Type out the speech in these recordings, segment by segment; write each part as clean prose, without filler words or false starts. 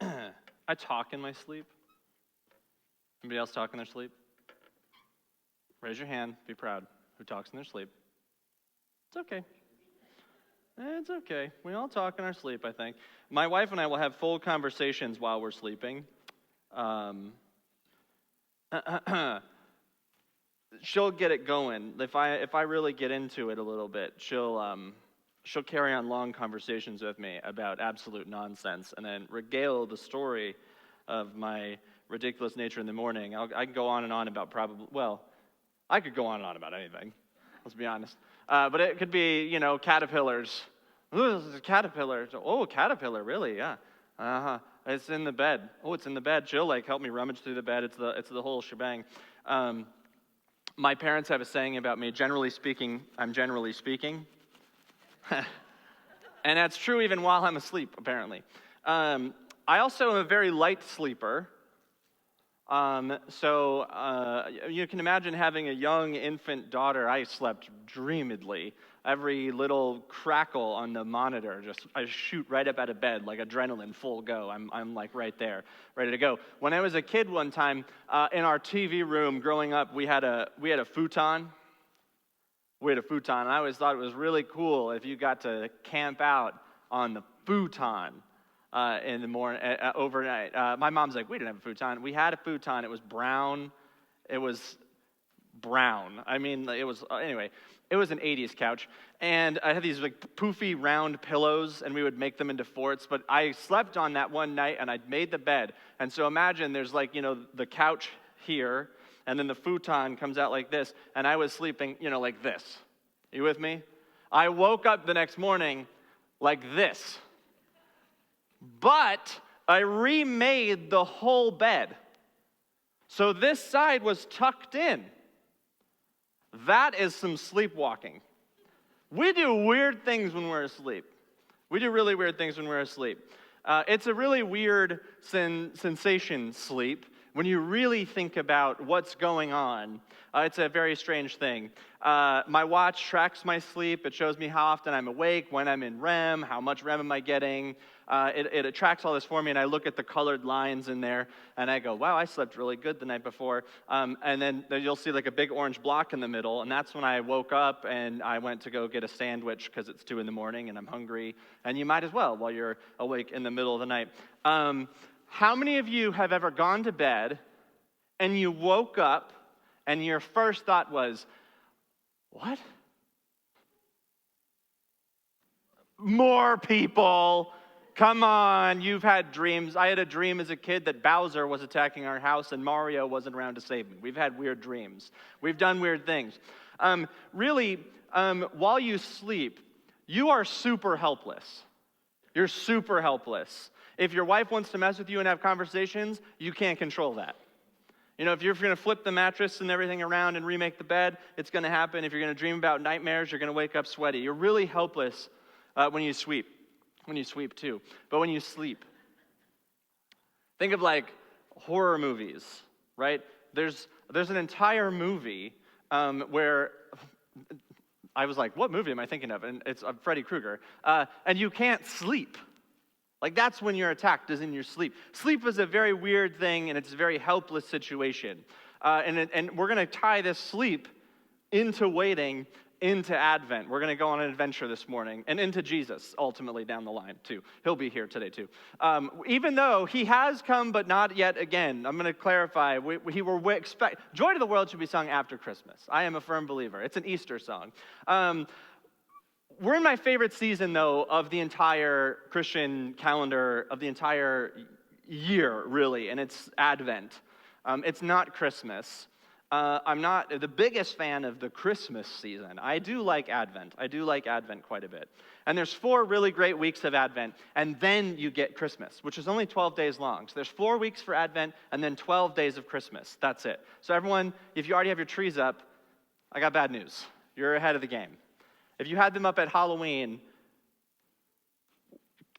I talk in my sleep. Anybody else talk in their sleep? Raise your hand. Be proud. Who talks in their sleep? It's okay. It's okay. We all talk in our sleep, I think. My wife and I will have full conversations while we're sleeping. She'll get it going. If I really get into it a little bit, she'll carry on long conversations with me about absolute nonsense, and then regale the story of my ridiculous nature in the morning. I can go on and on about I could go on and on about anything. Let's be honest. But it could be, caterpillars. Ooh, this is a caterpillar. Oh, a caterpillar, really? Yeah. Uh-huh. It's in the bed. Oh, it's in the bed. She'll help me rummage through the bed. It's the whole shebang. My parents have a saying about me, generally speaking, I'm generally speaking. And that's true even while I'm asleep, apparently. I also am a very light sleeper. So you can imagine having a young infant daughter. I slept dreamedly. Every little crackle on the monitor, I shoot right up out of bed like adrenaline, full go. I'm right there, ready to go. When I was a kid one time, in our TV room growing up, we had a futon. We had a futon, and I always thought it was really cool if you got to camp out on the futon in the morning, overnight. My mom's like, we didn't have a futon. We had a futon. It was brown. It was brown. Anyway, it was an 80s couch. And I had these poofy round pillows, and we would make them into forts. But I slept on that one night, and I made the bed. And so imagine there's the couch here, and then the futon comes out like this, and I was sleeping, like this. You with me? I woke up the next morning like this. But I remade the whole bed. So this side was tucked in. That is some sleepwalking. We do weird things when we're asleep. We do really weird things when we're asleep. It's a really weird sensation, sleep. When you really think about what's going on, it's a very strange thing. My watch tracks my sleep. It shows me how often I'm awake, when I'm in REM, how much REM am I getting. It tracks all this for me, and I look at the colored lines in there, and I go, wow, I slept really good the night before. And then you'll see a big orange block in the middle, and that's when I woke up, and I went to go get a sandwich because it's 2 a.m, and I'm hungry. And you might as well while you're awake in the middle of the night. How many of you have ever gone to bed and you woke up and your first thought was, what? More people. Come on, you've had dreams. I had a dream as a kid that Bowser was attacking our house and Mario wasn't around to save me. We've had weird dreams. We've done weird things. While you sleep, you are super helpless. You're super helpless. If your wife wants to mess with you and have conversations, you can't control that. If you're going to flip the mattress and everything around and remake the bed, it's going to happen. If you're going to dream about nightmares, you're going to wake up sweaty. You're really helpless when you sweep. When you sweep too. But when you sleep, think of horror movies, right? There's an entire movie where I was like, what movie am I thinking of? And it's Freddy Krueger. And you can't sleep. That's when you're attacked, is in your sleep. Sleep is a very weird thing, and it's a very helpless situation. And we're going to tie this sleep into waiting, into Advent. We're going to go on an adventure this morning, and into Jesus, ultimately, down the line, too. He'll be here today, too. Even though he has come, but not yet again. I'm going to clarify. We expect Joy to the World should be sung after Christmas. I am a firm believer. It's an Easter song. We're in my favorite season, though, of the entire Christian calendar, of the entire year, really, and it's Advent. It's not Christmas. I'm not the biggest fan of the Christmas season. I do like Advent. I do like Advent quite a bit. And there's 4 really great weeks of Advent, and then you get Christmas, which is only 12 days long. So there's 4 weeks for Advent, and then 12 days of Christmas. That's it. So everyone, if you already have your trees up, I got bad news. You're ahead of the game. If you had them up at Halloween,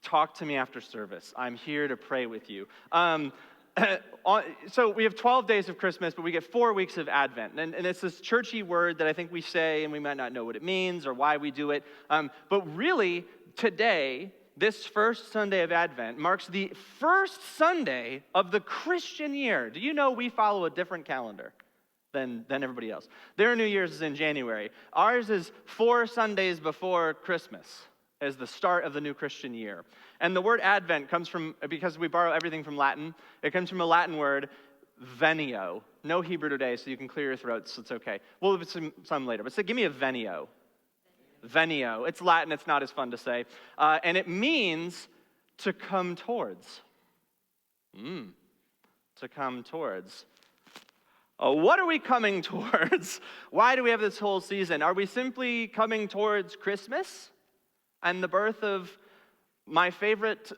talk to me after service. I'm here to pray with you. So we have 12 days of Christmas, but we get 4 weeks of Advent. And it's this churchy word that I think we say, and we might not know what it means or why we do it. But really, today, this first Sunday of Advent marks the first Sunday of the Christian year. Do you know we follow a different calendar than everybody else? Their New Year's is in January. Ours is 4 Sundays before Christmas as the start of the new Christian year. And the word Advent comes from, because we borrow everything from Latin, it comes from a Latin word, venio. No Hebrew today, so you can clear your throats, so it's okay. We'll have some later, but give me a venio. Venio. It's Latin, it's not as fun to say. And it means to come towards. To come towards. What are we coming towards? Why do we have this whole season? Are we simply coming towards Christmas and the birth of my favorite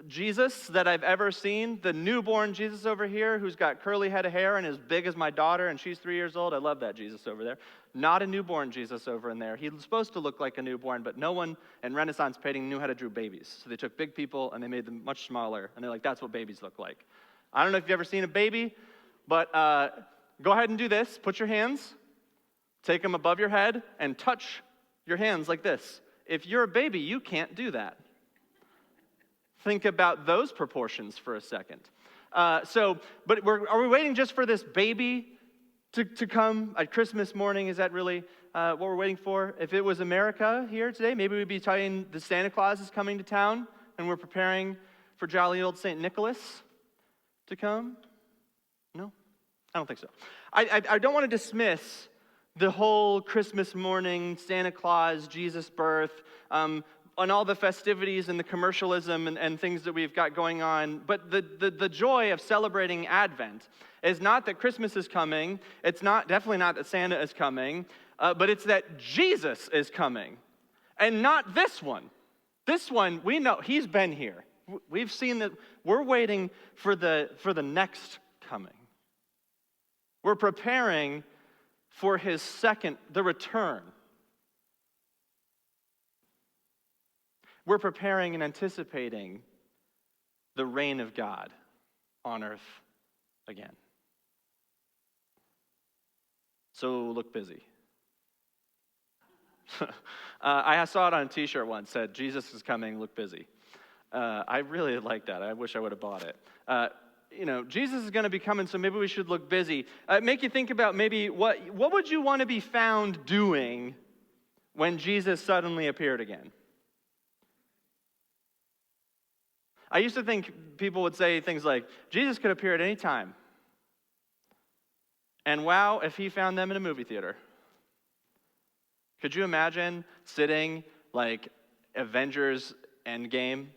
Jesus that I've ever seen, the newborn Jesus over here who's got curly head of hair and as big as my daughter and she's 3 years old? I love that Jesus over there. Not a newborn Jesus over in there. He's supposed to look like a newborn, but no one in Renaissance painting knew how to draw babies. So they took big people and they made them much smaller, and they're like, that's what babies look like. I don't know if you've ever seen a baby, but go ahead and do this. Put your hands, take them above your head, and touch your hands like this. If you're a baby, you can't do that. Think about those proportions for a second. But are we waiting just for this baby to come at Christmas morning? Is that really what we're waiting for? If it was America here today, maybe we'd be telling the Santa Claus is coming to town, and we're preparing for jolly old St. Nicholas to come. No? I don't think so. I don't want to dismiss the whole Christmas morning, Santa Claus, Jesus' birth, on all the festivities and the commercialism and things that we've got going on. But the joy of celebrating Advent is not that Christmas is coming. It's definitely not that Santa is coming. But it's that Jesus is coming. And not this one. This one, we know, he's been here. We've seen that. We're waiting for the next coming. We're preparing for his the return. We're preparing and anticipating the reign of God on earth again. So look busy. I saw it on a t-shirt once, said, Jesus is coming, look busy. I really like that. I wish I would have bought it. Jesus is going to be coming, so maybe we should look busy. Make you think about maybe what would you want to be found doing when Jesus suddenly appeared again? I used to think people would say things like, Jesus could appear at any time. And wow, if he found them in a movie theater. Could you imagine sitting like Avengers Endgame?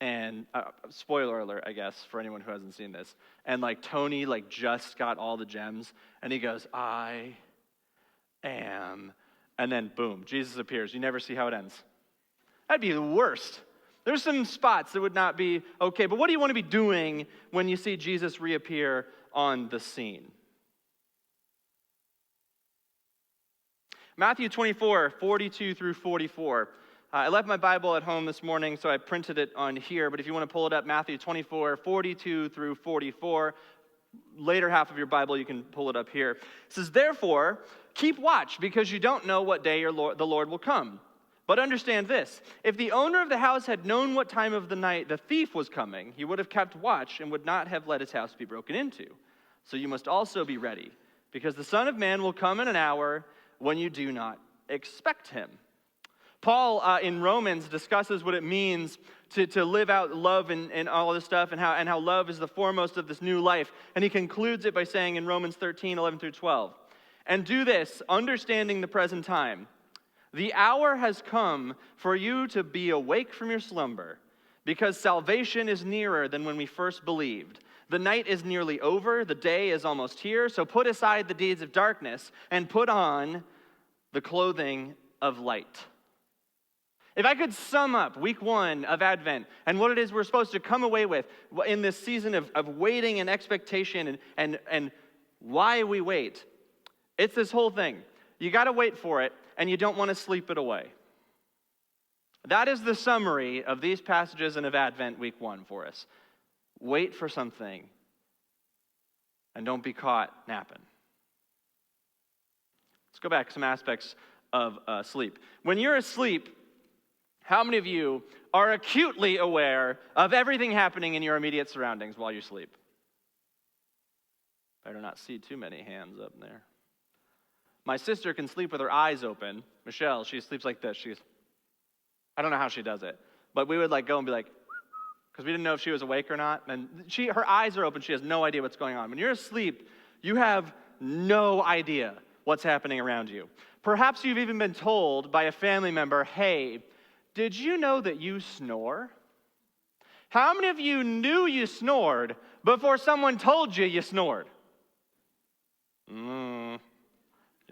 And spoiler alert, I guess, for anyone who hasn't seen this. And like Tony just got all the gems. And he goes, I am. And then boom, Jesus appears. You never see how it ends. That'd be the worst. There's some spots that would not be okay, but what do you want to be doing when you see Jesus reappear on the scene? Matthew 24, 42 through 44. I left my Bible at home this morning, so I printed it on here, but if you want to pull it up, Matthew 24, 42 through 44, later half of your Bible, you can pull it up here. It says, therefore, keep watch, because you don't know what day the Lord will come. But understand this, if the owner of the house had known what time of the night the thief was coming, he would have kept watch and would not have let his house be broken into. So you must also be ready, because the Son of Man will come in an hour when you do not expect him. Paul in Romans discusses what it means to live out love and all this stuff, and how love is the foremost of this new life. And he concludes it by saying in Romans 13, 11 through 12, and do this, understanding the present time. The hour has come for you to be awake from your slumber, because salvation is nearer than when we first believed. The night is nearly over, the day is almost here, so put aside the deeds of darkness and put on the clothing of light. If I could sum up week 1 of Advent and what it is we're supposed to come away with in this season of waiting and expectation and why we wait, it's this whole thing. You got to wait for it, and you don't want to sleep it away. That is the summary of these passages and of Advent week 1 for us. Wait for something, and don't be caught napping. Let's go back to some aspects of sleep. When you're asleep, How many of you are acutely aware of everything happening in your immediate surroundings while you sleep? Better not see too many hands up there. My sister can sleep with her eyes open. Michelle, she sleeps like this. I don't know how she does it, but we would go and be like, because we didn't know if she was awake or not. And her eyes are open. She has no idea what's going on. When you're asleep, you have no idea what's happening around you. Perhaps you've even been told by a family member, hey, did you know that you snore? How many of you knew you snored before someone told you you snored?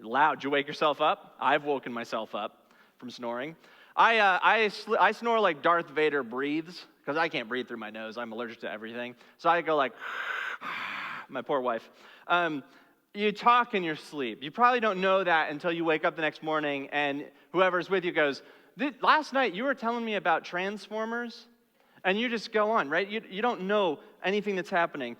Loud. Did you wake yourself up? I've woken myself up from snoring. I snore like Darth Vader breathes, because I can't breathe through my nose. I'm allergic to everything. So I go like, my poor wife. You talk in your sleep. You probably don't know that until you wake up the next morning and whoever's with you goes, last night you were telling me about Transformers? And you just go on, right? You don't know anything that's happening.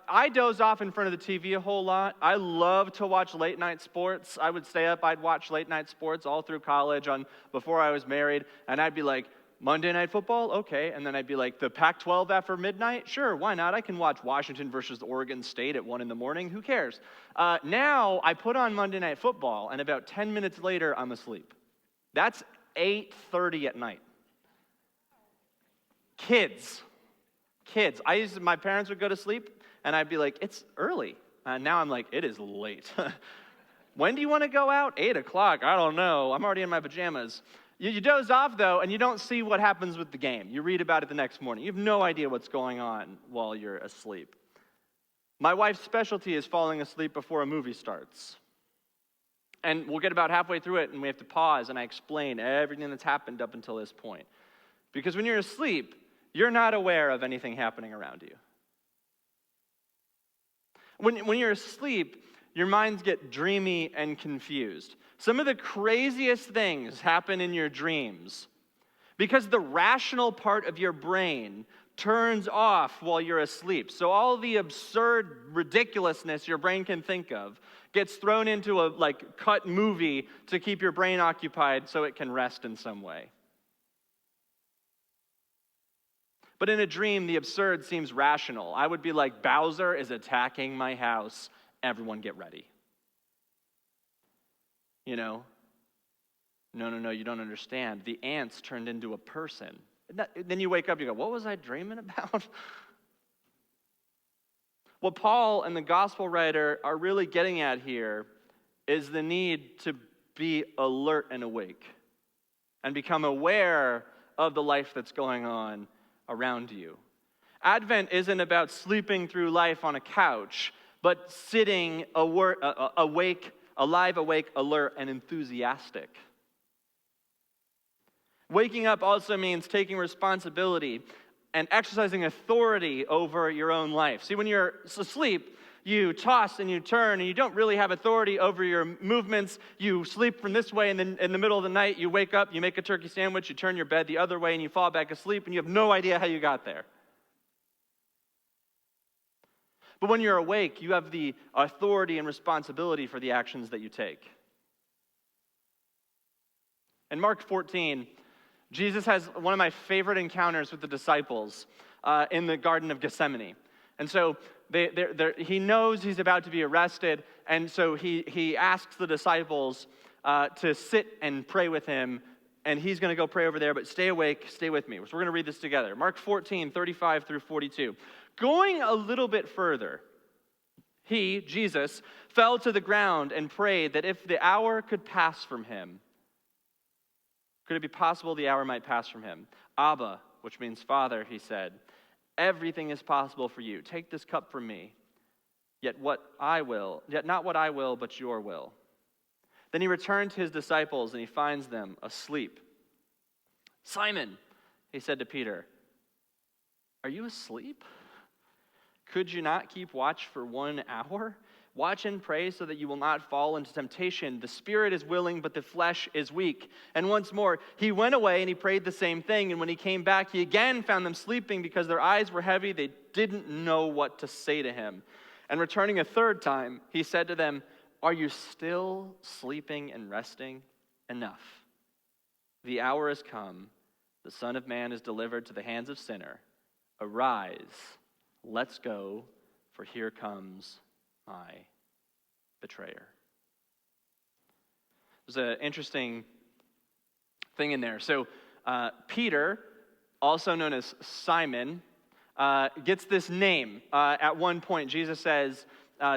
I doze off in front of the TV a whole lot. I love to watch late night sports. I would stay up, I'd watch late night sports all through college before I was married. And I'd be like, Monday Night Football? Okay. And then I'd be like, the Pac-12 after midnight? Sure, why not? I can watch Washington versus Oregon State at 1 a.m. Who cares? Now I put on Monday Night Football, and about 10 minutes later, I'm asleep. That's 8:30 at night. Kids. My parents would go to sleep, and I'd be like, it's early. Now I'm like, it is late. When do you want to go out? 8 o'clock. I don't know. I'm already in my pajamas. You doze off, though, and you don't see what happens with the game. You read about it the next morning. You have no idea what's going on while you're asleep. My wife's specialty is falling asleep before a movie starts. And we'll get about halfway through it, and we have to pause, and I explain everything that's happened up until this point. Because when you're asleep, you're not aware of anything happening around you. When you're asleep, your minds get dreamy and confused. Some of the craziest things happen in your dreams because the rational part of your brain turns off while you're asleep. So all the absurd ridiculousness your brain can think of gets thrown into a cut movie to keep your brain occupied so it can rest in some way. But in a dream, the absurd seems rational. I would be like, Bowser is attacking my house. Everyone get ready. No, you don't understand. The ants turned into a person. Then you wake up, you go, what was I dreaming about? What Paul and the gospel writer are really getting at here is the need to be alert and awake and become aware of the life that's going on around you. Advent isn't about sleeping through life on a couch, but sitting awake, alive, awake, alert, and enthusiastic. Waking up also means taking responsibility and exercising authority over your own life. See, when you're asleep, you toss and you turn, and you don't really have authority over your movements. You sleep from this way, and then in the middle of the night, you wake up, you make a turkey sandwich, you turn your bed the other way, and you fall back asleep, and you have no idea how you got there. But when you're awake, you have the authority and responsibility for the actions that you take. In Mark 14, Jesus has one of my favorite encounters with the disciples in the Garden of Gethsemane. And so he knows he's about to be arrested, and so he asks the disciples to sit and pray with him, and he's going to go pray over there, but stay awake, stay with me. So we're going to read this together. Mark 14, 35 through 42. Going a little bit further, he, Jesus, fell to the ground and prayed that if the hour could pass from him, could it be possible the hour might pass from him? Abba, which means Father, he said, everything is possible for you. Take this cup from me, yet not what I will, but your will. Then he returned to his disciples, and he finds them asleep. Simon, he said to Peter, are you asleep? Could you not keep watch for 1 hour? Watch and pray so that you will not fall into temptation. The spirit is willing, but the flesh is weak. And once more, he went away and he prayed the same thing. And when he came back, he again found them sleeping because their eyes were heavy. They didn't know what to say to him. And returning a third time, he said to them, are you still sleeping and resting? Enough. The hour has come. the Son of Man is delivered to the hands of sinner. Arise, let's go, for here comes my betrayer. There's an interesting thing in there. So Peter, also known as Simon, gets this name. At one point, Jesus says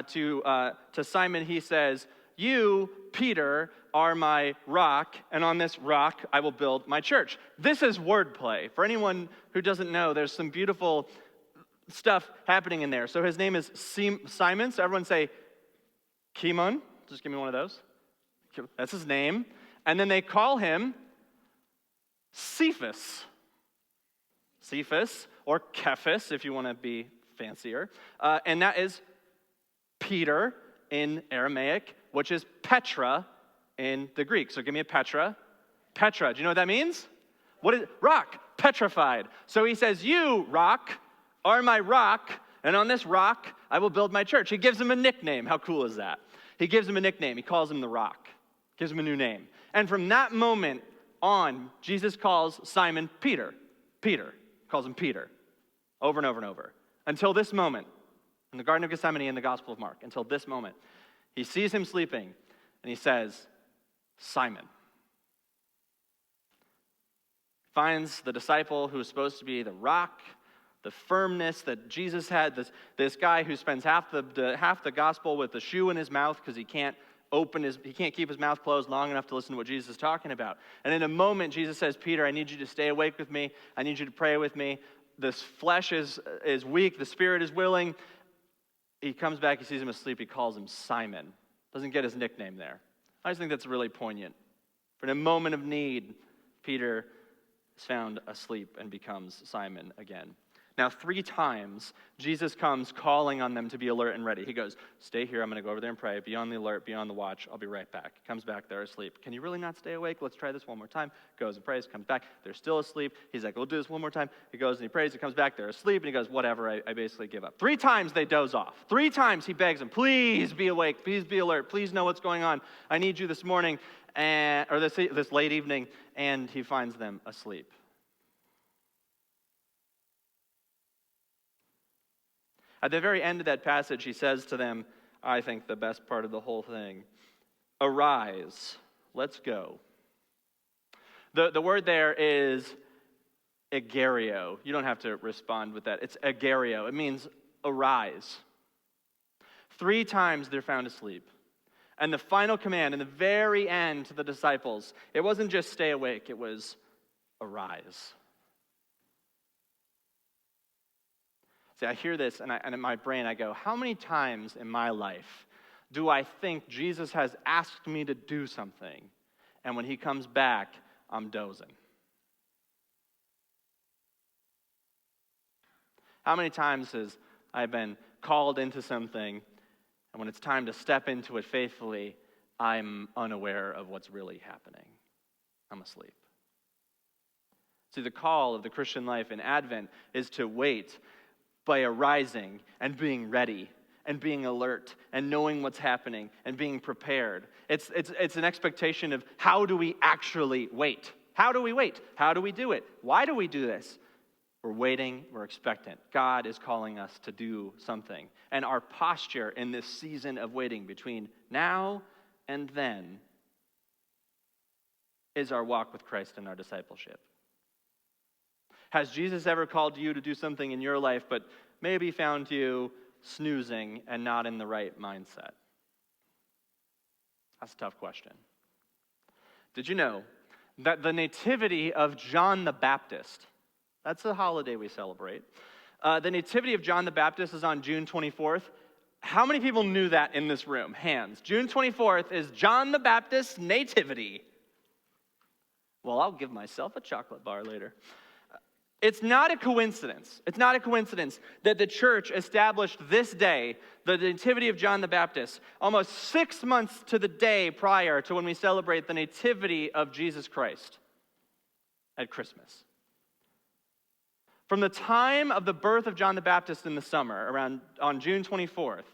to Simon, he says, "You, Peter, are my rock, and on this rock I will build my church." This is wordplay. For anyone who doesn't know, there's some beautiful stuff happening in there. So his name is Simon. So everyone say, Kimon. Just give me one of those. That's his name. And then they call him Cephas. Cephas, or Kephas, if you want to be fancier. And that is Peter in Aramaic, which is Petra in the Greek. So give me a Petra. Petra, do you know what that means? What is rock? Petrified. So he says, "You, rock, are my rock, and on this rock I will build my church." He gives him a nickname. How cool is that? He gives him a nickname. He calls him the Rock. Gives him a new name. And from that moment on, Jesus calls Simon Peter. Peter. Calls him Peter. Over and over and over. Until this moment, in the Garden of Gethsemane in the Gospel of Mark, until this moment, he sees him sleeping, and he says, "Simon." Finds the disciple who is supposed to be the rock, the firmness that Jesus had, this guy who spends half the gospel with the shoe in his mouth because he can't keep his mouth closed long enough to listen to what Jesus is talking about. And in a moment, Jesus says, "Peter, I need you to stay awake with me. I need you to pray with me. This flesh is weak. The spirit is willing." He comes back. He sees him asleep. He calls him Simon. Doesn't get his nickname there. I just think that's really poignant. For in a moment of need, Peter is found asleep and becomes Simon again. Now, 3 times, Jesus comes calling on them to be alert and ready. He goes, "Stay here. I'm going to go over there and pray. Be on the alert. Be on the watch. I'll be right back." Comes back. They're asleep. "Can you really not stay awake? Let's try this one more time." Goes and prays. Comes back. They're still asleep. He's like, "We'll do this one more time." He goes and he prays. He comes back. They're asleep. And he goes, "Whatever. I basically give up." 3 times they doze off. 3 times he begs them, "Please be awake. Please be alert. Please know what's going on. I need you this morning or this late evening." And he finds them asleep. At the very end of that passage, he says to them, I think the best part of the whole thing, "Arise, let's go." The word there is agerio. You don't have to respond with that. It's agerio. It means arise. 3 times they're found asleep. And the final command in the very end to the disciples, it wasn't just stay awake, it was arise. See, I hear this, and in my brain I go, how many times in my life do I think Jesus has asked me to do something, and when he comes back, I'm dozing? How many times has I been called into something, and when it's time to step into it faithfully, I'm unaware of what's really happening? I'm asleep. See, the call of the Christian life in Advent is to wait by arising and being ready and being alert and knowing what's happening and being prepared. It's an expectation of how do we actually wait? How do we wait? How do we do it? Why do we do this? We're waiting, we're expectant. God is calling us to do something. And our posture in this season of waiting between now and then is our walk with Christ and our discipleship. Has Jesus ever called you to do something in your life, but maybe found you snoozing and not in the right mindset? That's a tough question. Did you know that the nativity of John the Baptist, that's the holiday we celebrate, the nativity of John the Baptist is on June 24th. How many people knew that in this room? Hands. June 24th is John the Baptist's nativity. Well, I'll give myself a chocolate bar later. It's not a coincidence. It's not a coincidence that the church established this day, the nativity of John the Baptist, almost 6 months to the day prior to when we celebrate the nativity of Jesus Christ at Christmas. From the time of the birth of John the Baptist in the summer, on June 24th,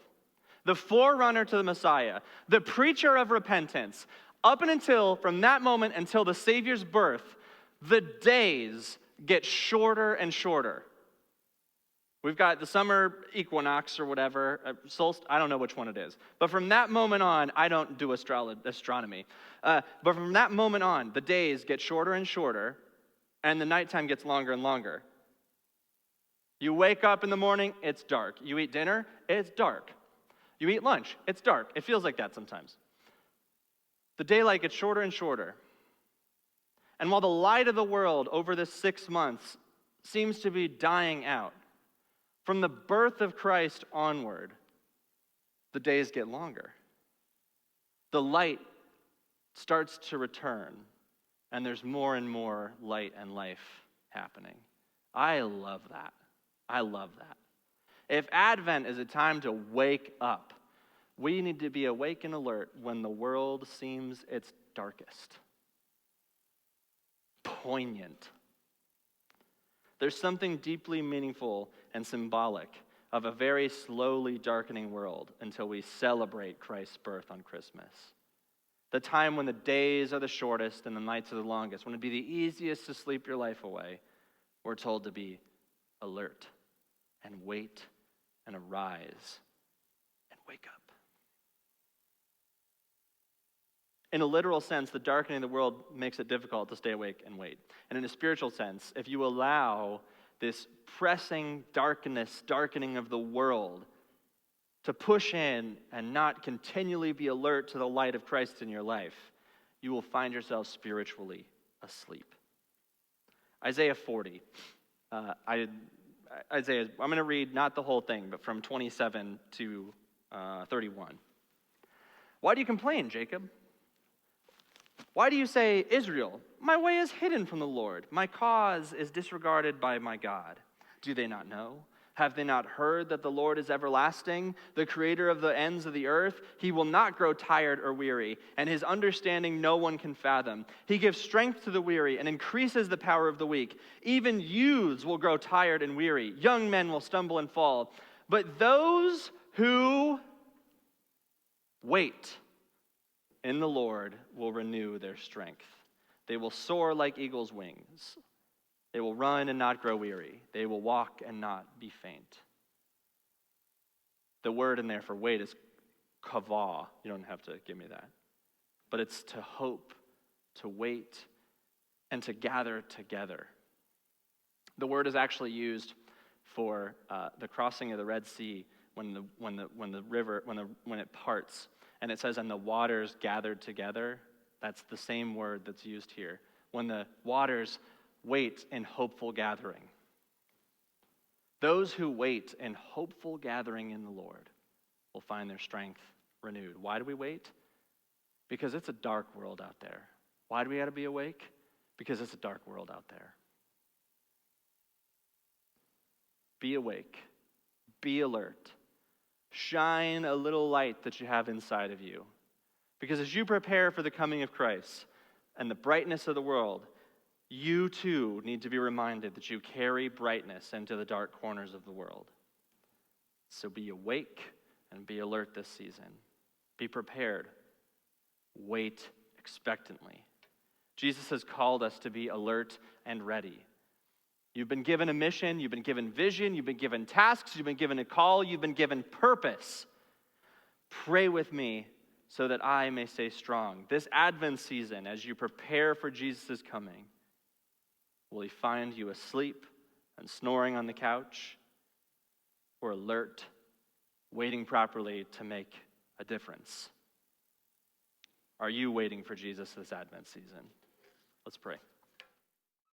the forerunner to the Messiah, the preacher of repentance, up and until, from that moment until the Savior's birth, the days get shorter and shorter. We've got the summer equinox or whatever, I don't know which one it is. But from that moment on, I don't do astronomy. But from that moment on, the days get shorter and shorter, and the nighttime gets longer and longer. You wake up in the morning, it's dark. You eat dinner, it's dark. You eat lunch, it's dark. It feels like that sometimes. The daylight gets shorter and shorter. And while the light of the world over this 6 months seems to be dying out, from the birth of Christ onward, the days get longer. The light starts to return, and there's more and more light and life happening. I love that. I love that. If Advent is a time to wake up, we need to be awake and alert when the world seems its darkest. Poignant. There's something deeply meaningful and symbolic of a very slowly darkening world until we celebrate Christ's birth on Christmas. The time when the days are the shortest and the nights are the longest, when it'd be the easiest to sleep your life away, we're told to be alert and wait and arise and wake up. In a literal sense, the darkening of the world makes it difficult to stay awake and wait. And in a spiritual sense, if you allow this pressing darkening of the world to push in and not continually be alert to the light of Christ in your life, you will find yourself spiritually asleep. Isaiah 40. I'm going to read not the whole thing, but from 27 to 31. Why do you complain, Jacob? Why do you say, Israel, my way is hidden from the Lord. My cause is disregarded by my God. Do they not know? Have they not heard that the Lord is everlasting, the creator of the ends of the earth? He will not grow tired or weary, and his understanding no one can fathom. He gives strength to the weary and increases the power of the weak. Even youths will grow tired and weary. Young men will stumble and fall. But those who wait in the Lord will renew their strength. They will soar like eagle's wings. They will run and not grow weary. They will walk and not be faint. The word in there for wait is kavah. You don't have to give me that. But it's to hope, to wait, and to gather together. The word is actually used for the crossing of the Red Sea when it parts. And it says, and the waters gathered together. That's the same word that's used here. When the waters wait in hopeful gathering. Those who wait in hopeful gathering in the Lord will find their strength renewed. Why do we wait? Because it's a dark world out there. Why do we got to be awake? Because it's a dark world out there. Be awake. Be alert. Shine a little light that you have inside of you. Because as you prepare for the coming of Christ and the brightness of the world, you too need to be reminded that you carry brightness into the dark corners of the world. So be awake and be alert this season. Be prepared. Wait expectantly. Jesus has called us to be alert and ready. You've been given a mission, you've been given vision, you've been given tasks, you've been given a call, you've been given purpose. Pray with me so that I may stay strong. This Advent season, as you prepare for Jesus' coming, will he find you asleep and snoring on the couch, or alert, waiting properly to make a difference? Are you waiting for Jesus this Advent season? Let's pray.